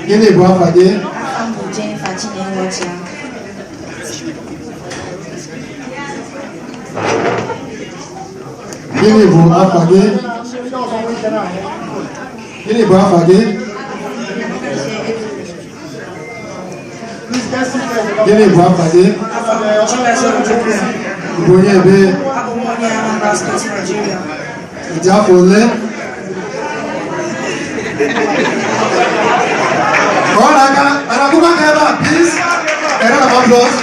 Gini bu apa dia? Gini bu apa dia? Gini bu apa dia? Gini bu apa dia? Ibunya be. Ija boleh. Anak bukan kaya please. A round of applause.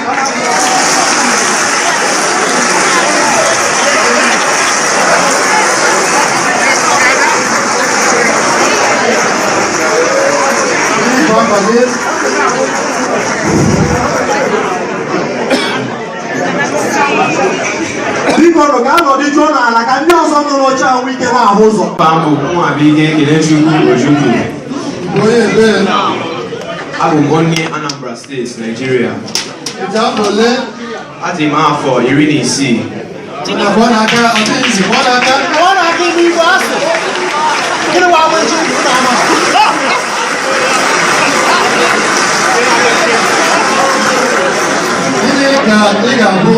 People go di Jonah la ka ndị ọzọ nọ n'oche ahụ ike na-ahụ ụzọ. Pambo nwa abịa ekele Chukwu Ojukwu. Oye be. Abụ m onye Anambra State, Nigeria. Ijabole. Adị m afọ 16. Abụọ n'aka, ọ dịghị izi, abụọ n'aka. Ọ na-aka ime igwe asị. Gịnị wa agwa eji ndụ na-ama? Gịnị ka ị ga-abụ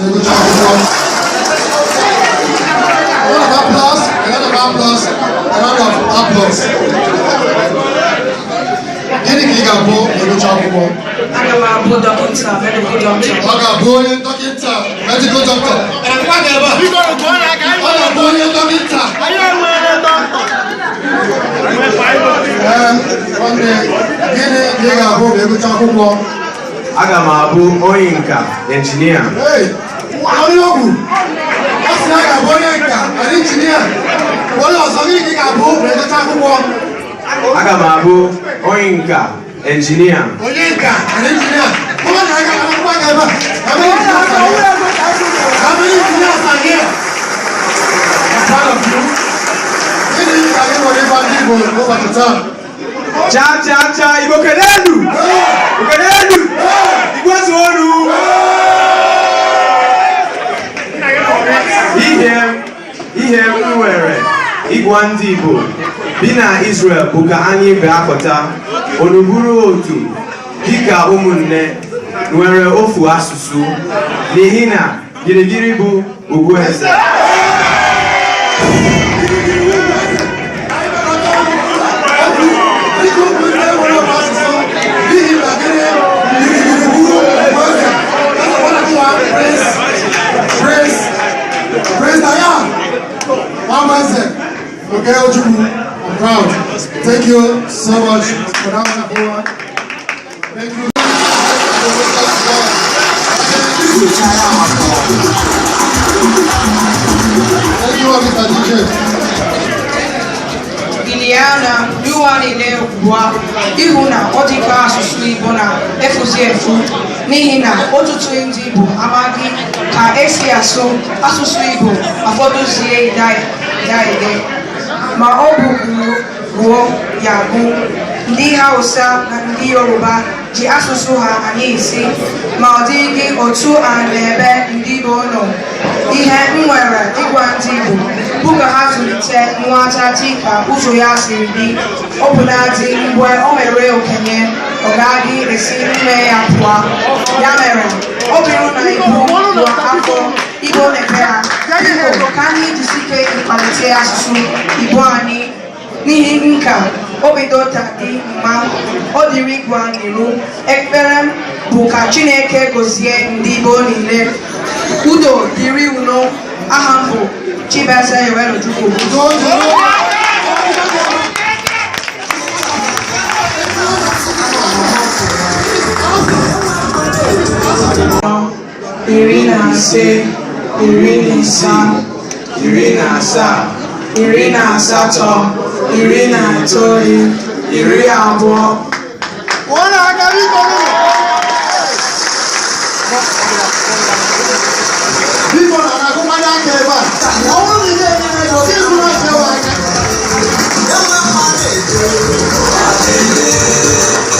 egwucha akwụkwọ? A round of applause, a round of applause, a round of applause. Gịnị ka ị ga-abụ egwucha akwụkwọ? Aga m abụ dọkịta, medical doctor. Ọ ga-abụ onye dọkịta, medical doctor. Ọ ga-abụ onye dọkịta. Nwanne, gịnị ka ị ga-abụ ma egwucha akwụkwọ? Aga m abụ onye nka, injinia. Onye ọgwụ, ọ sị na a ga-abụ onye nka, injinia. Onye ọzọ gịnị ka ị ga-abụ ma egwucha akwụkwọ? Aga m abụ onye nka, injinia. Onye nka, injinia. Come on, I got a quack ever. How many engineers are here? I'm proud of you. Gịnị ka ị nwere ebe ndị Igbo n'ụbọchị taa? Cha cha cha, Igbo kelelu! Igbo kelelu! Igbo zuolu! Ihe m nwere ịgwa ndị Igbo bi na Israel bụ ka anyị ga-akọta onuburu otu dịka ụmụnne nwere ofu asụsụ n'ihi na gịrịgịrị bụ ugwu eze. Okay, Ojukwu, I'm proud. Thank you so much for that wonderful one. Thank you. Thank you, Mr. DJ. Liliana, Luani Lewa, Ihuna, Otika, Susibona, Efuzefu, Nihina, Otutu Indibu, Amagi, Ka Esiaso, Asusibo, Afoduzie, Die. Ma ọ bụ ruo ya bụ ndị Hausa na ndị Yoruba ji asụsụ ha anyị isi ma ọ dịghị otu a na-ebe ndị Igbo nọ. Ihe m nwere ịgwa ndị Igbo bụ ka ha zụlite nwata dịka ụzọ ya siri dị, ọbụnadị mgbe o mere okenye ọ gaghị esi nne ya pụọ. Ya mere ọ bụrụ na Igbo bụ afọ Igbo na-epe ha Igbo ka anyị jisike ịkwalite asụsụ Igbo anyị n'ihi nka obido tadị mma ọ dịrị Igbo n'iru. Ekpere m bụ ka Chineke gozie ndị Igbo niile. Udo dịrị unu. Aha m bụ Chibeze Ojukwu. Iri na ise, iri na isaa, iri na asaa, iri na asatọ, iri na itoolu, iri abụọ, Igbo